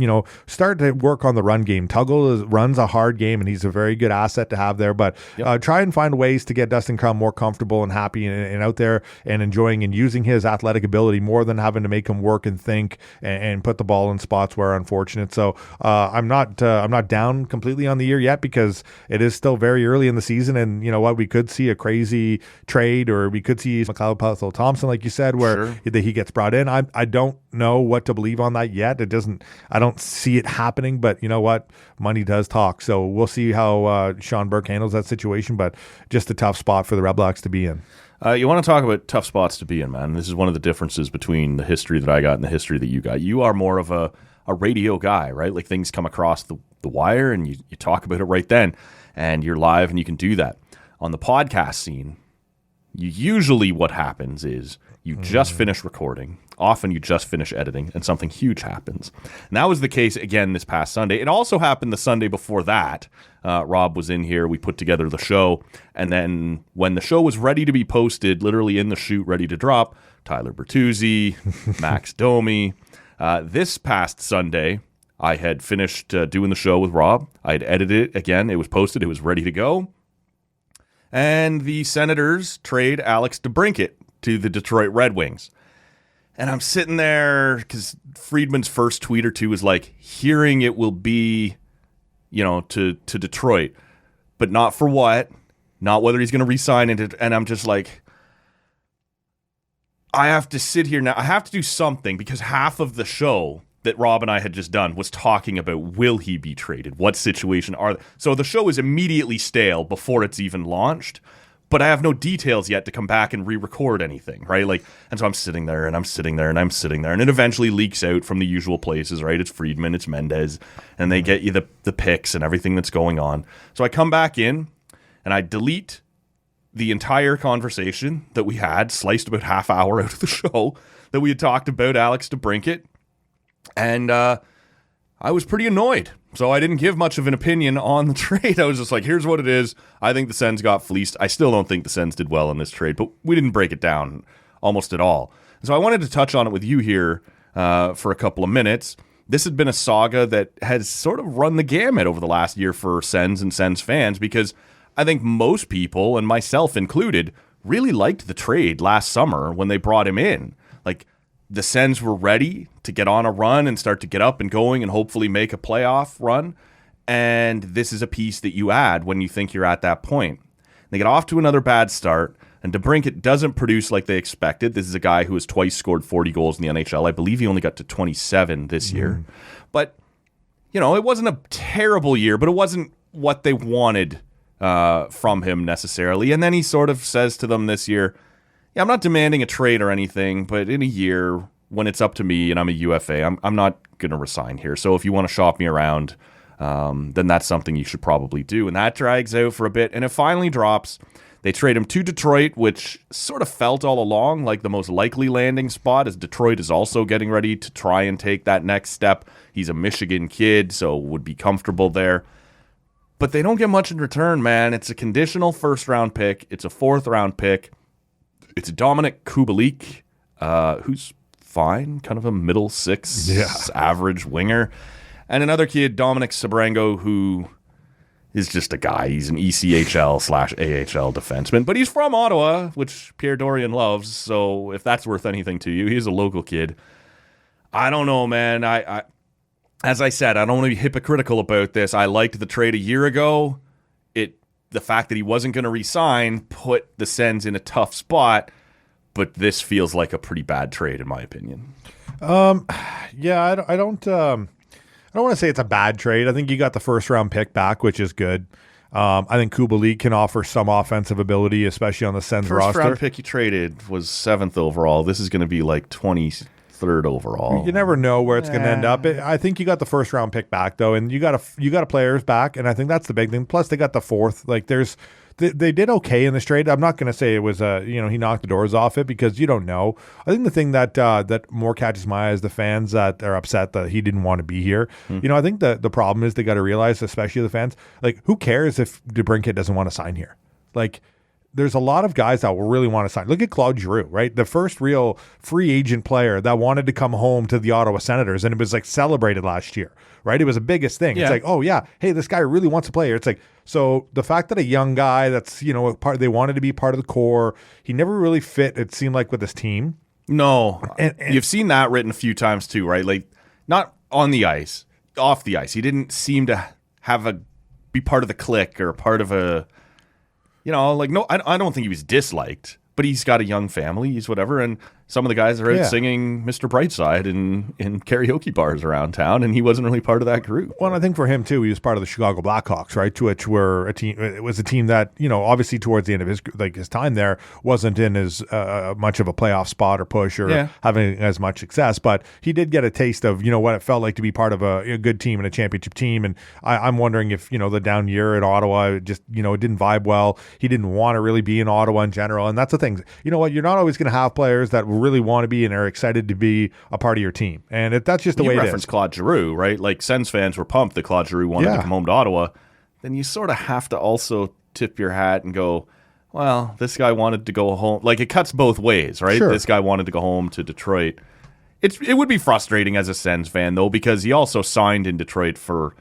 start to work on the run game. Tuggle runs a hard game, and he's a very good asset to have there. But try and find ways to get Dustin Crum more comfortable and happy and out there and enjoying and using his athletic ability more than having to make him work and think and put the ball in spots where unfortunate. So I'm not down completely on the year yet, because it is still very early in the season, and we could see a crazy trade, or we could see McLeod Thompson, like you said, where he gets brought in. I don't know what to believe on that yet. I don't see it happening, but you know what? Money does talk. So we'll see how Sean Burke handles that situation, but just a tough spot for the Red Blacks to be in. You want to talk about tough spots to be in, man. This is one of the differences between the history that I got and the history that you got. You are more of a radio guy, right? Like things come across the wire and you talk about it right then, and you're live and you can do that. On the podcast scene, usually what happens is you just finish recording. Often you just finish editing and something huge happens. And that was the case again this past Sunday. It also happened the Sunday before that. Rob was in here. We put together the show. And then when the show was ready to be posted, literally in the shoot, ready to drop, Tyler Bertuzzi, Max Domi. This past Sunday, I had finished doing the show with Rob. I had edited it again. It was posted. It was ready to go. And the Senators trade Alex DeBrincat to the Detroit Red Wings. And I'm sitting there because Friedman's first tweet or two was like, hearing it will be, to Detroit, but not for what, not whether he's going to re-sign it. And I'm just like, I have to sit here now. I have to do something because half of the show that Rob and I had just done was talking about, will he be traded? What situation are they? So the show is immediately stale before it's even launched. But I have no details yet to come back and re-record anything, right? And so I'm sitting there and I'm sitting there and I'm sitting there, and it eventually leaks out from the usual places, right? It's Friedman, it's Mendez, and they get you the picks and everything that's going on. So I come back in and I delete the entire conversation that we had, sliced about half hour out of the show that we had talked about Alex DeBrincat, and I was pretty annoyed. So I didn't give much of an opinion on the trade. I was just like, here's what it is. I think the Sens got fleeced. I still don't think the Sens did well in this trade, but we didn't break it down almost at all. So I wanted to touch on it with you here for a couple of minutes. This had been a saga that has sort of run the gamut over the last year for Sens and Sens fans, because I think most people, and myself included, really liked the trade last summer when they brought him in. Like, the Sens were ready to get on a run and start to get up and going and hopefully make a playoff run. And this is a piece that you add when you think you're at that point. They get off to another bad start, and DeBrincat doesn't produce like they expected. This is a guy who has twice scored 40 goals in the NHL. I believe he only got to 27 this year. But, it wasn't a terrible year, but it wasn't what they wanted from him necessarily. And then he sort of says to them this year, yeah, I'm not demanding a trade or anything, but in a year when it's up to me and I'm a UFA, I'm not going to resign here. So if you want to shop me around, then that's something you should probably do. And that drags out for a bit, and it finally drops. They trade him to Detroit, which sort of felt all along like the most likely landing spot, as Detroit is also getting ready to try and take that next step. He's a Michigan kid, so would be comfortable there. But they don't get much in return, man. It's a conditional first-round pick. It's a fourth-round pick. It's Dominic Kubalik, who's fine, kind of a middle six, average winger. And another kid, Dominic Sabrango, who is just a guy. He's an ECHL/AHL defenseman, but he's from Ottawa, which Pierre Dorian loves. So if that's worth anything to you, he's a local kid. I don't know, man. I as I said, I don't want to be hypocritical about this. I liked the trade a year ago. The fact that he wasn't going to re-sign put the Sens in a tough spot, but this feels like a pretty bad trade in my opinion. Yeah, I don't want to say it's a bad trade. I think you got the first round pick back, which is good. I think Kubalik can offer some offensive ability, especially on the Sens roster. First round pick you traded was 7th overall. This is going to be like 23rd overall. You never know where it's going to end up. I think you got the first round pick back though, and you got a players back, and I think that's the big thing. Plus, they got the fourth. Like, they did okay in this trade. I'm not going to say it was he knocked the doors off it, because you don't know. I think the thing that more catches my eye is the fans that are upset that he didn't want to be here. I think the problem is they got to realize, especially the fans, like, who cares if DeBrincat doesn't want to sign here? Like, there's a lot of guys that will really want to sign. Look at Claude Giroux, right? The first real free agent player that wanted to come home to the Ottawa Senators, and it was like celebrated last year, right? It was the biggest thing. Yeah. It's like, oh yeah, hey, this guy really wants to play here. It's like, so the fact that a young guy that's, they wanted to be part of the core, he never really fit, it seemed like, with this team. No. And you've seen that written a few times too, right? Like, not on the ice, off the ice. He didn't seem to be part of the clique or part of a, no, I don't think he was disliked, but he's got a young family, he's whatever. And some of the guys are out Yeah. singing Mr. Brightside in karaoke bars around town, and he wasn't really part of that group. Well, and I think for him too, he was part of the Chicago Blackhawks, right? To which were a team. It was a team that, you know, obviously towards the end of his time there wasn't in as much of a playoff spot or push or having as much success, but he did get a taste of, you know, what it felt like to be part of a good team and a championship team. And I'm wondering if, you know, the down year in Ottawa just, you know, it didn't vibe well. He didn't want to really be in Ottawa in general, and that's the thing. You know what? You're not always going to have players that really want to be and are excited to be a part of your team, and that's just the way it is. You reference Claude Giroux, right? Like, Sens fans were pumped that Claude Giroux wanted to come home to Ottawa. Then you sort of have to also tip your hat and go, well, this guy wanted to go home. Like, it cuts both ways, right? Sure. This guy wanted to go home to Detroit. It would be frustrating as a Sens fan, though, because he also signed in Detroit for,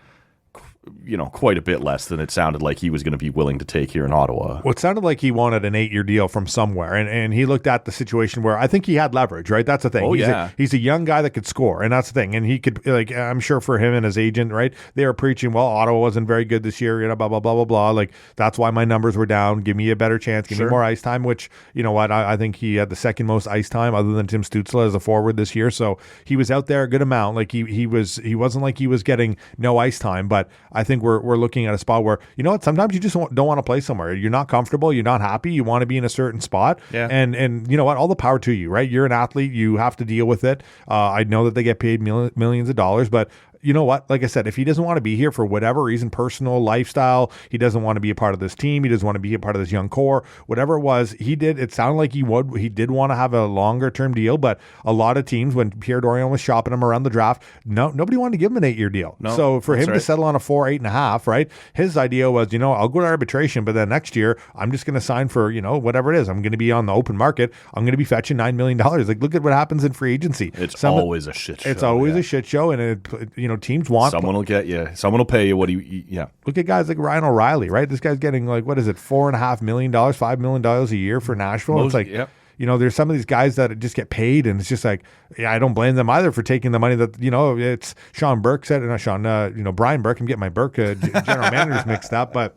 you know, quite a bit less than it sounded like he was going to be willing to take here in Ottawa. Well, it sounded like he wanted an 8-year deal from somewhere, and he looked at the situation where I think he had leverage, right? That's the thing. He's a young guy that could score, and that's the thing. And he could, like, I'm sure for him and his agent, right? They were preaching, well, Ottawa wasn't very good this year, you know, blah, blah, blah, blah, blah. Like, that's why my numbers were down. Give me a better chance. Give me more ice time, which, you know what, I think he had the second most ice time other than Tim Stützle as a forward this year. So he was out there a good amount. Like, he wasn't like he was getting no ice time, but I think we're looking at a spot where, you know what, sometimes you just don't want to play somewhere. You're not comfortable. You're not happy. You want to be in a certain spot. Yeah. And you know what, all the power to you, right? You're an athlete. You have to deal with it. I know that they get paid millions of dollars, but you know what? Like I said, if he doesn't want to be here for whatever reason, personal, lifestyle, he doesn't want to be a part of this team, he doesn't want to be a part of this young core, whatever it was, it sounded like he did want to have a longer term deal, but a lot of teams, when Pierre Dorion was shopping him around the draft, nobody wanted to give him an 8-year deal. No, so for him to settle on a 4, 8.5, right? His idea was, you know, I'll go to arbitration, but then next year I'm just going to sign for, you know, whatever it is. I'm going to be on the open market. I'm going to be fetching $9 million. Like, look at what happens in free agency. It's always a shit show. It's always a shit show, and you know, teams want someone will get you. Someone will pay you what Look at guys like Ryan O'Reilly, right? This guy's getting, like, what is it, $4.5 million, $5 million a year for Nashville. It's like, you know, there's some of these guys that just get paid, and it's just like, I don't blame them either for taking the money that, you know, it's Sean Burke said, not Sean, you know, Brian Burke. I'm getting my Burke general managers mixed up, but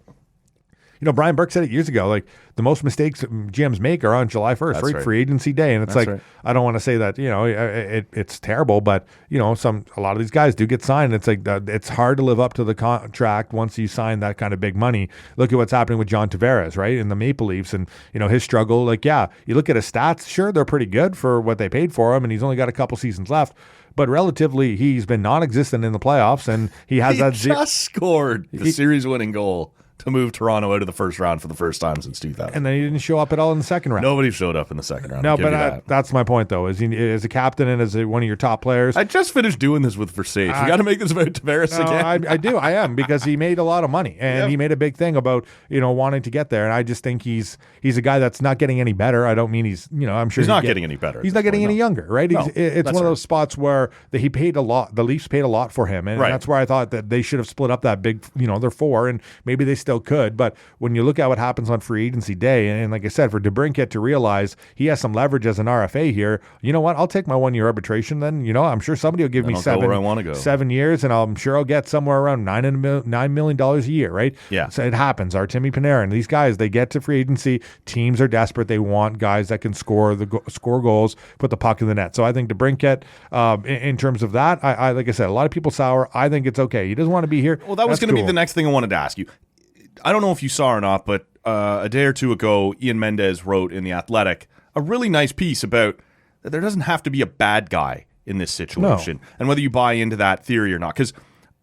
you know, Brian Burke said it years ago, like, the most mistakes GMs make are on July 1st, right? Free agency day. And it's I don't want to say that, you know, it's terrible, but, you know, a lot of these guys do get signed. It's like, it's hard to live up to the contract once you sign that kind of big money. Look at what's happening with John Tavares, right? In the Maple Leafs, and, you know, his struggle. Like, yeah, you look at his stats, sure, they're pretty good for what they paid for him, and he's only got a couple seasons left. But relatively, he's been non-existent in the playoffs, and he has scored the series-winning goal to move Toronto out of the first round for the first time since 2000. And then he didn't show up at all in the second round. Nobody showed up in the second round. No, but that's my point, though. As a captain and as one of your top players. I just finished doing this with Versace. We got to make this about Tavares again. I do. I am, because he made a lot of money, and he made a big thing about, you know, wanting to get there. And I just think he's a guy that's not getting any better. I don't mean he's, you know, I'm sure he's not getting any better. He's not getting any younger, right? It's one of those spots where he paid a lot. The Leafs paid a lot for him, and that's where I thought that they should have split up that big, you know, they're 4, and maybe they still could, but when you look at what happens on free agency day, and like I said, for DeBrincat to realize he has some leverage as an RFA here, you know what? I'll take my 1-year arbitration then. You know, I'm sure somebody will give me 7 years, and I'm sure I'll get somewhere around $9 million a year, right? Yeah. So it happens. Artemi Panarin, these guys, they get to free agency. Teams are desperate. They want guys that can score goals, put the puck in the net. So I think DeBrincat, in terms of that, I like I said, a lot of people sour. I think it's okay. He doesn't want to be here. Well, that was going to be the next thing I wanted to ask you. I don't know if you saw or not, but a day or two ago, Ian Mendez wrote in The Athletic a really nice piece about that there doesn't have to be a bad guy in this situation, and whether you buy into that theory or not. Because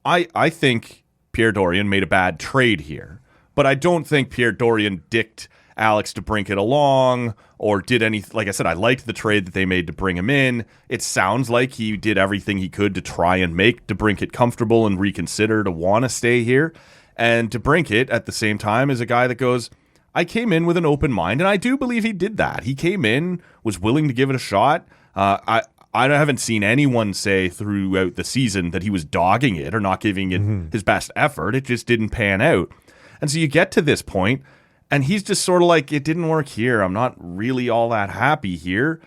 I think Pierre Dorion made a bad trade here, but I don't think Pierre Dorion dicked Alex DeBrincat along or did any. Like I said, I liked the trade that they made to bring him in. It sounds like he did everything he could to try and make DeBrincat comfortable and reconsider to want to stay here. And DeBrincat, at the same time, is a guy that goes, I came in with an open mind, and I do believe he did that. He came in, was willing to give it a shot. I haven't seen anyone say throughout the season that he was dogging it or not giving it his best effort. It just didn't pan out. And so you get to this point, and he's just sort of like, it didn't work here. I'm not really all that happy here.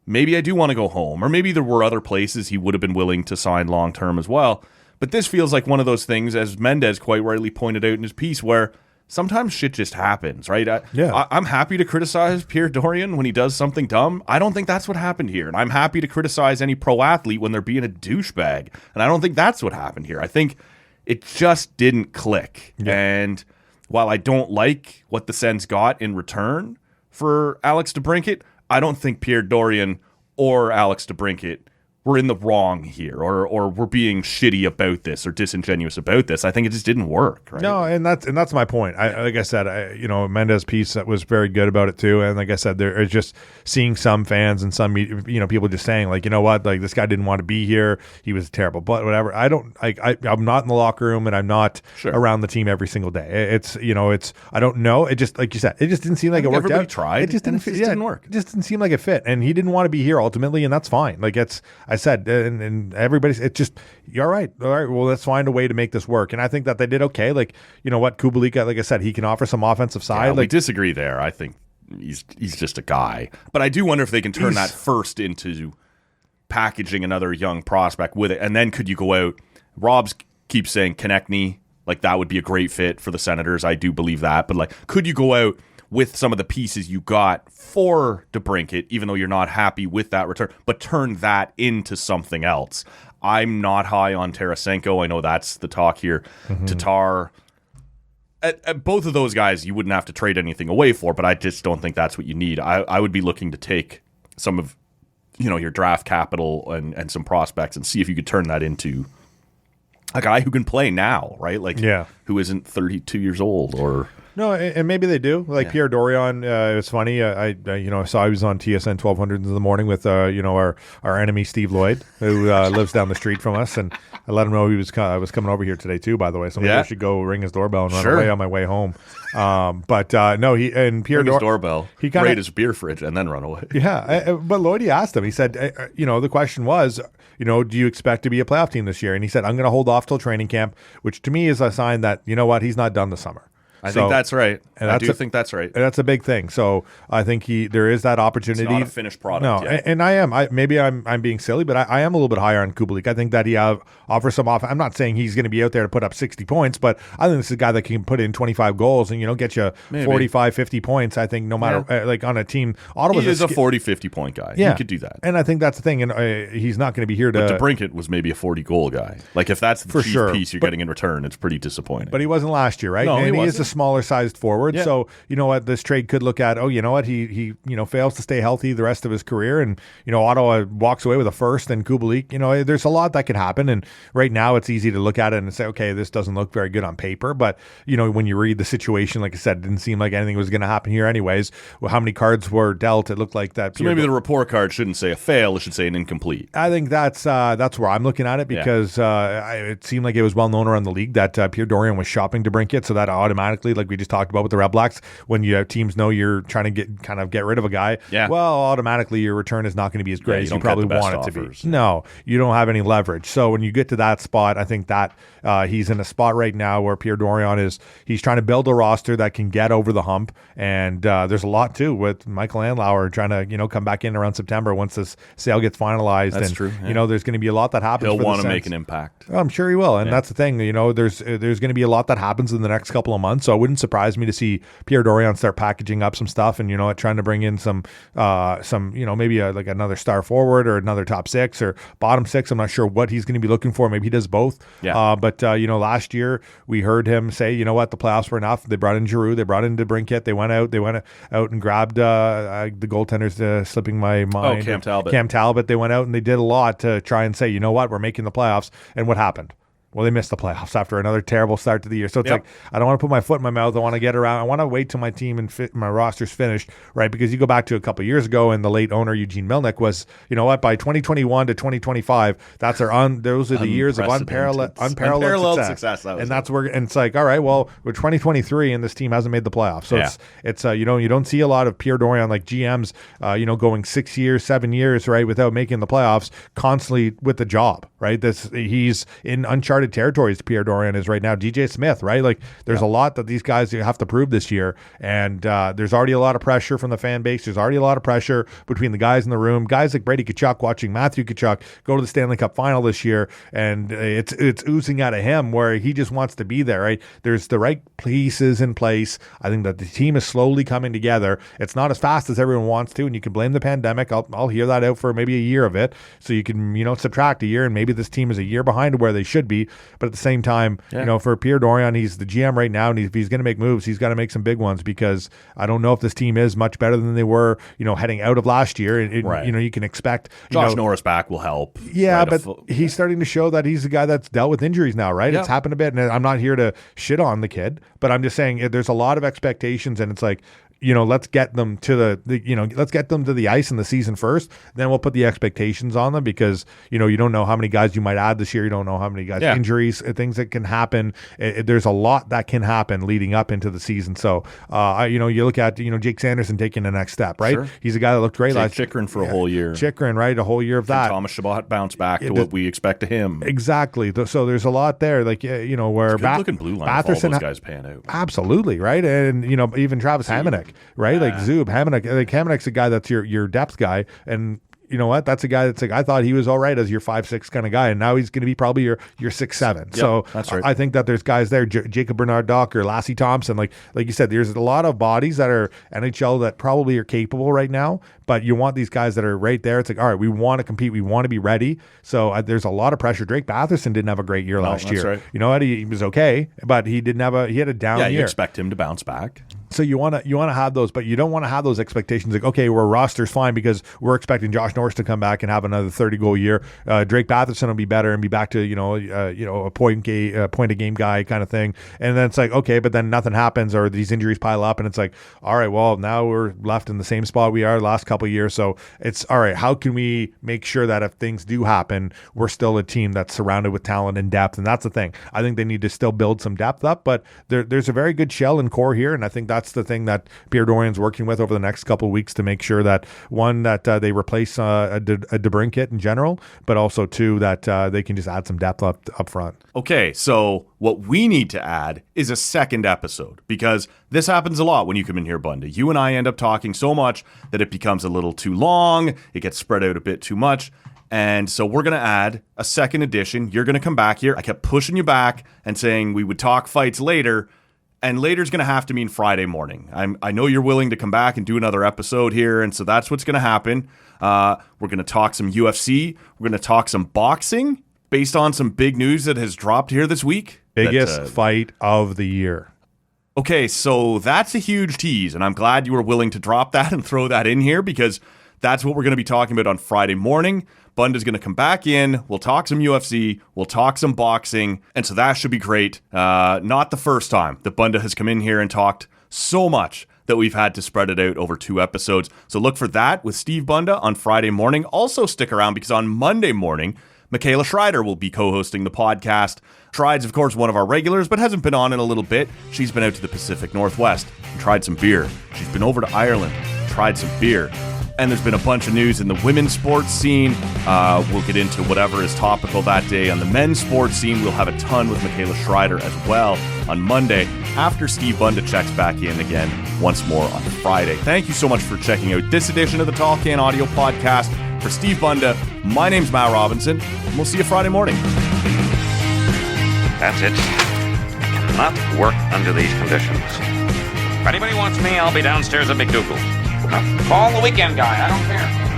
Maybe I do want to go home. Or maybe there were other places he would have been willing to sign long-term as well. But this feels like one of those things, as Mendez quite rightly pointed out in his piece, where sometimes shit just happens, right? Yeah. I'm happy to criticize Pierre Dorion when he does something dumb. I don't think that's what happened here. And I'm happy to criticize any pro athlete when they're being a douchebag. And I don't think that's what happened here. I think it just didn't click. Yeah. And while I don't like what the Sens got in return for Alex DeBrincat, I don't think Pierre Dorion or Alex DeBrincat were in the wrong here, or we're being shitty about this or disingenuous about this. I think it just didn't work. Right? No, and that's my point. Like I said, Mendez piece that was very good about it too. And like I said, there is just seeing some fans and some people just saying like, you know what, like this guy didn't want to be here. He was terrible, but whatever. I'm not in the locker room and I'm not around the team every single day. It's I don't know. It just, like you said, it just didn't seem like it worked everybody out. Tried. It just didn't. It didn't work. It just didn't seem like it fit, and he didn't want to be here ultimately, and that's fine. Like I said, and everybody's, it's just, you're all right. Well, let's find a way to make this work. And I think that they did okay. Like, you know what, Kubalik, like I said, he can offer some offensive side. Yeah, like, we disagree there. I think he's just a guy. But I do wonder if they can turn that first into packaging another young prospect with it. And then could you go out? Rob's keeps saying Konechny, like that would be a great fit for the Senators. I do believe that. But like, could you go out with some of the pieces you got for DeBrincat, even though you're not happy with that return, but turn that into something else? I'm not high on Tarasenko. I know that's the talk here. Tatar. At both of those guys, you wouldn't have to trade anything away for, but I just don't think that's what you need. I would be looking to take some of your draft capital and some prospects and see if you could turn that into a guy who can play now, right? Like, who isn't 32 years old or... No, and maybe they do. Like Pierre Dorion, it was funny. I saw he was on TSN 1200 in the morning with our enemy Steve Lloyd, who lives down the street from us, and I let him know I was coming over here today too. By the way, so maybe I should go ring his doorbell and run away on my way home. No, he and Pierre ring his doorbell, he kind raid his beer fridge, and then run away. Yeah, but Lloyd, he asked him. He said, the question was, do you expect to be a playoff team this year? And he said, I'm going to hold off till training camp, which to me is a sign that he's not done this summer. I think that's right. I do think that's right. That's a big thing. So I think there is that opportunity. It's not a finished product. No, yet. And I am. Maybe I'm being silly, but I am a little bit higher on Kubalik. I think that he offers some off. I'm not saying he's going to be out there to put up 60 points, but I think this is a guy that can put in 25 goals and get you 45, 50 points. I think no matter like on a team, Ottawa is a 40, 50 point guy. Yeah, he could do that. And I think that's the thing. And he's not going to be here to. But DeBrincat was maybe a 40 goal guy. Like if that's the chief piece you're getting in return, it's pretty disappointing. But he wasn't last year, right? No, and he is a smaller sized forward. Yeah. So you know what, this trade could look at. Oh, you know what, he fails to stay healthy the rest of his career, and Ottawa walks away with a first and Kubalik. There's a lot that could happen, and right now it's easy to look at it and say, okay, this doesn't look very good on paper, but when you read the situation, like I said, it didn't seem like anything was going to happen here anyways. Well, how many cards were dealt? It looked like that. So maybe the report card shouldn't say a fail; it should say an incomplete. I think that's where I'm looking at it, because it seemed like it was well known around the league that Pierre Dorion was shopping DeBrincat, so that automatically, like we just talked about with the Red Blacks, when you have teams know you're trying to get rid of a guy, well, automatically your return is not going to be as great as you probably want it to be. No, you don't have any leverage. So when you get to that spot, I think that he's in a spot right now where Pierre Dorion he's trying to build a roster that can get over the hump, and there's a lot too with Michael Andlauer trying to come back in around September once this sale gets finalized. That's and, true. Yeah. There's going to be a lot that happens. He'll want to make an impact. I'm sure he will, and that's the thing. There's going to be a lot that happens in the next couple of months. So it wouldn't surprise me to see Pierre Dorion start packaging up some stuff and trying to bring in some maybe like another star forward or another top six or bottom six. I'm not sure what he's going to be looking for. Maybe he does both. Yeah. But last year we heard him say, the playoffs were enough. They brought in Giroux, they brought in DeBrincat. They went out and grabbed the goaltenders, slipping my mind. Cam Talbot. They went out and they did a lot to try and say, we're making the playoffs. And what happened? Well, they missed the playoffs after another terrible start to the year. So it's like, I don't want to put my foot in my mouth. I want to get around. I want to wait till my team and my roster's finished, right? Because you go back to a couple of years ago, and the late owner, Eugene Melnick, was, by 2021 to 2025, those are the years of unparalleled success. And that's where, and it's like, all right, well, we're 2023 and this team hasn't made the playoffs. So it's you don't see a lot of Pierre Dorion, like GMs, going 6 years, 7 years, right, without making the playoffs, constantly with the job, right? He's in uncharted uncharted territories Pierre Dorion is right now. DJ Smith, right? Like there's a lot that these guys have to prove this year. And there's already a lot of pressure from the fan base. There's already a lot of pressure between the guys in the room. Guys like Brady Tkachuk, watching Matthew Tkachuk go to the Stanley Cup final this year. And it's oozing out of him where he just wants to be there, right? There's the right pieces in place. I think that the team is slowly coming together. It's not as fast as everyone wants to, and you can blame the pandemic. I'll hear that out for maybe a year of it. So you can, subtract a year, and maybe this team is a year behind where they should be. But at the same time, for Pierre Dorion, he's the GM right now, and if he's going to make moves, he's got to make some big ones, because I don't know if this team is much better than they were, heading out of last year. You can expect Josh Norris back will help. Yeah, but he's starting to show that he's a guy that's dealt with injuries now, right? It's happened a bit, and I'm not here to shit on the kid, but I'm just saying there's a lot of expectations, and it's like, let's get them to let's get them to the ice in the season first. Then we'll put the expectations on them, because, you don't know how many guys you might add this year. You don't know how many guys, injuries, things that can happen. There's a lot that can happen leading up into the season. So, you look at, Jake Sanderson taking the next step, right? Sure. He's a guy that looked great last year. Chikrin for a whole year. Chikrin, right? A whole year of that. Thomas Chabot bounce back to what we expect of him. Exactly. So there's a lot there, like, where good-looking blue line if all those guys pan out. Absolutely, right? And, even Travis Hamonic, right? Like Zub, Hamonic's a guy that's your depth guy, and you know what? That's a guy that's like, I thought he was all right as your 5'6" kind of guy, and now he's going to be probably your 6'7". Yep, so that's right. I think that there's guys there, Jacob Bernard-Docker, Lassie Thompson, like you said, there's a lot of bodies that are NHL that probably are capable right now, but you want these guys that are right there. It's like, all right, we want to compete, we want to be ready. So there's a lot of pressure. Drake Batherson didn't have a great year last year. Right. You know what? He was okay, but he had a down year. Yeah, you expect him to bounce back. So you want to have those, but you don't want to have those expectations like, okay, our roster's fine because we're expecting Josh Norris to come back and have another 30-goal year. Drake Batherson will be better and be back to a point a game guy kind of thing. And then it's like, okay, but then nothing happens, or these injuries pile up, and it's like, all right, well, now we're left in the same spot we are the last couple of years. So it's all right. How can we make sure that if things do happen, we're still a team that's surrounded with talent and depth? And that's the thing. I think they need to still build some depth up, but there's a very good shell and core here, and I think that's the thing that Pierre Dorion's working with over the next couple of weeks to make sure that, one, that they replace a DeBrincat in general, but also, two, that they can just add some depth up front. Okay, so what we need to add is a second episode, because this happens a lot when you come in here, Bunda. You and I end up talking so much that it becomes a little too long, it gets spread out a bit too much. And so we're going to add a second edition. You're going to come back here. I kept pushing you back and saying we would talk fights later. And later is going to have to mean Friday morning. I know you're willing to come back and do another episode here, and so that's what's going to happen. We're going to talk some UFC. We're going to talk some boxing based on some big news that has dropped here this week. Biggest fight of the year. Okay, so that's a huge tease, and I'm glad you were willing to drop that and throw that in here, because that's what we're going to be talking about on Friday morning. Bunda's going to come back in. We'll talk some UFC. We'll talk some boxing. And so that should be great. Not the first time that Bunda has come in here and talked so much that we've had to spread it out over 2 episodes. So look for that with Steve Bunda on Friday morning. Also stick around, because on Monday morning, Michaela Schreider will be co-hosting the podcast. Schreider's, of course, one of our regulars, but hasn't been on in a little bit. She's been out to the Pacific Northwest and tried some beer. She's been over to Ireland, tried some beer. And there's been a bunch of news in the women's sports scene. We'll get into whatever is topical that day. On the men's sports scene, we'll have a ton with Michaela Schreider as well on Monday, after Steve Bunda checks back in again once more on Friday. Thank you so much for checking out this edition of the Tall Can Audio Podcast. For Steve Bunda, my name's Matt Robinson, and we'll see you Friday morning. That's it. I cannot work under these conditions. If anybody wants me, I'll be downstairs at McDougal's. Call the weekend guy. I don't care.